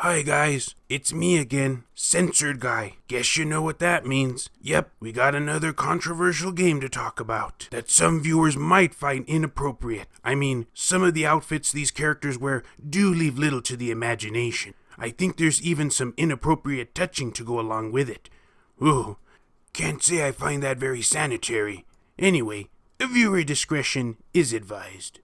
Hi guys, it's me again, Censored Guy. Guess you know what that means. Yep, we got another controversial game to talk about that some viewers might find inappropriate. I mean, some of the outfits these characters wear do leave little to the imagination. I think there's even some inappropriate touching to go along with it. Ooh, can't say I find that very sanitary. Anyway, viewer discretion is advised.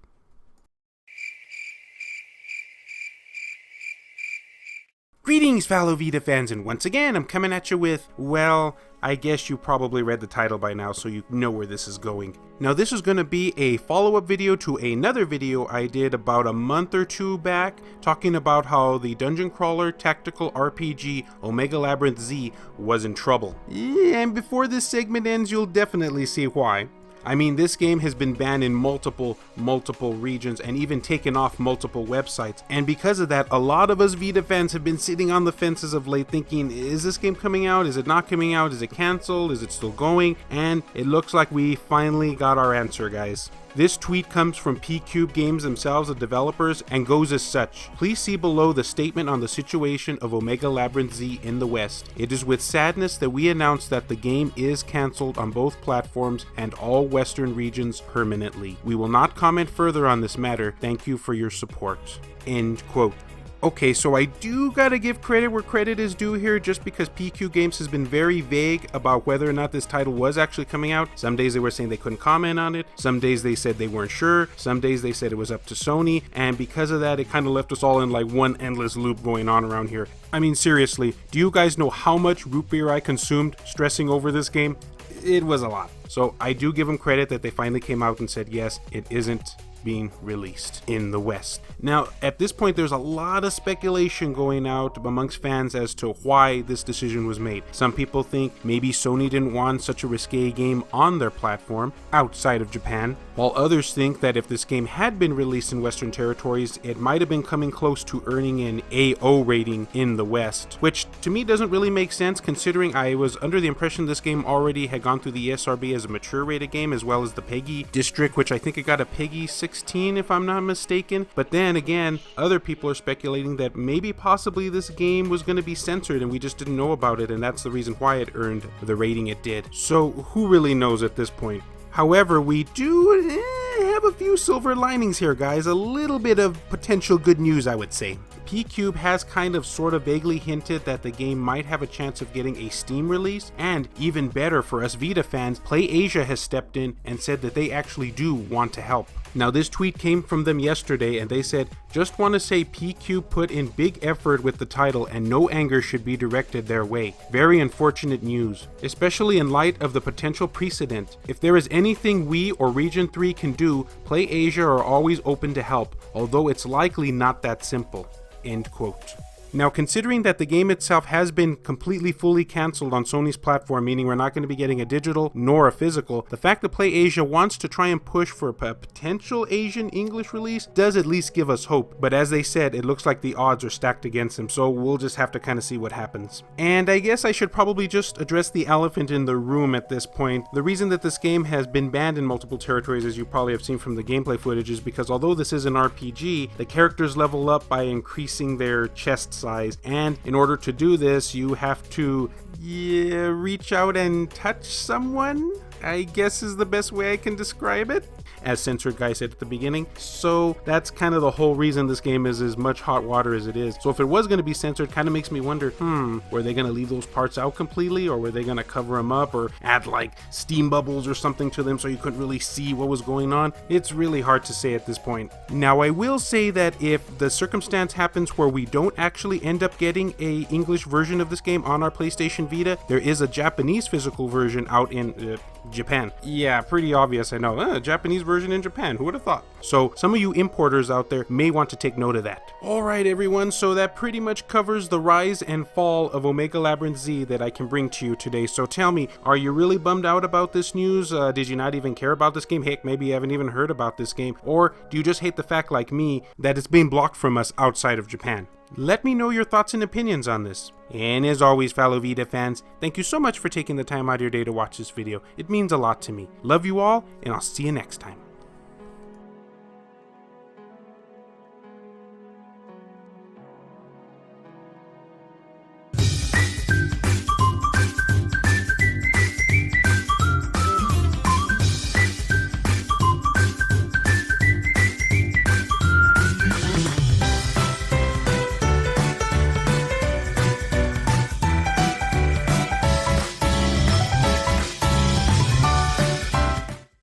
Greetings, fellow Vita fans, and once again, I'm coming at you with, well, I guess you probably read the title by now, so you know where this is going. Now, this is going to be a follow-up video to another video I did about a month or two back, talking about how the dungeon crawler tactical RPG Omega Labyrinth Z was in trouble. Yeah, and before this segment ends, you'll definitely see why. I mean, this game has been banned in multiple regions and even taken off multiple websites. And because of that, a lot of us Vita fans have been sitting on the fences of late thinking, is this game coming out? Is it not coming out? Is it canceled? Is it still going? And it looks like we finally got our answer, guys. This tweet comes from P-Cube Games themselves, the developers, and goes as such. Please see below the statement on the situation of Omega Labyrinth Z in the West. It is with sadness that we announce that the game is cancelled on both platforms and all Western regions permanently. We will not comment further on this matter. Thank you for your support. End quote. Okay, so I do gotta give credit where credit is due here, just because PQ Games has been very vague about whether or not this title was actually coming out. Some days they were saying they couldn't comment on it, some days they said they weren't sure, some days they said it was up to Sony, and because of that, it kind of left us all in like one endless loop going on around here. I mean, seriously, do you guys know how much root beer I consumed stressing over this game? It was a lot. So I do give them credit that they finally came out and said, yes, it isn't being released in the West. Now, at this point, there's a lot of speculation going out amongst fans as to why this decision was made. Some people think maybe Sony didn't want such a risque game on their platform outside of Japan, while others think that if this game had been released in Western territories, it might have been coming close to earning an AO rating in the West, which to me doesn't really make sense considering I was under the impression this game already had gone through the ESRB as a mature rated game, as well as the PEGI district, which I think it got a PEGI 16 if I'm not mistaken. But then again, other people are speculating that maybe possibly this game was going to be censored and we just didn't know about it, and that's the reason why it earned the rating it did. So who really knows at this point? However, we do have a few silver linings here, guys. A little bit of potential good news, I would say. P-Cube has kind of sort of vaguely hinted that the game might have a chance of getting a Steam release, and even better for us Vita fans, PlayAsia has stepped in and said that they actually do want to help. Now, this tweet came from them yesterday, and they said, just want to say P-Cube put in big effort with the title and no anger should be directed their way. Very unfortunate news, especially in light of the potential precedent. If there is anything we or Region 3 can do, PlayAsia are always open to help, although it's likely not that simple. End quote. Now, considering that the game itself has been completely fully cancelled on Sony's platform, meaning we're not going to be getting a digital nor a physical, the fact that PlayAsia wants to try and push for a potential Asian English release does at least give us hope. But as they said, it looks like the odds are stacked against them, so we'll just have to kind of see what happens. And I guess I should probably just address the elephant in the room at this point. The reason that this game has been banned in multiple territories, as you probably have seen from the gameplay footage, is because although this is an RPG, the characters level up by increasing their chest size, and in order to do this you have to reach out and touch someone, I guess is the best way I can describe it, as Censored Guy said at the beginning. So that's kind of the whole reason this game is as much hot water as it is. So if it was going to be censored, kind of makes me wonder, were they going to leave those parts out completely, or were they going to cover them up or add like steam bubbles or something to them so you couldn't really see what was going on? It's really hard to say at this point. Now, I will say that if the circumstance happens where we don't actually end up getting a English version of this game on our PlayStation Vita, there is a Japanese physical version out in Japan. Yeah, pretty obvious, I know. Japanese version in Japan, who would have thought? So some of you importers out there may want to take note of that. Alright everyone, so that pretty much covers the rise and fall of Omega Labyrinth Z that I can bring to you today. So tell me, are you really bummed out about this news? Did you not even care about this game? Heck, maybe you haven't even heard about this game. Or do you just hate the fact, like me, that it's being blocked from us outside of Japan? Let me know your thoughts and opinions on this. And as always, fellow Vita fans, thank you so much for taking the time out of your day to watch this video. It means a lot to me. Love you all, and I'll see you next time.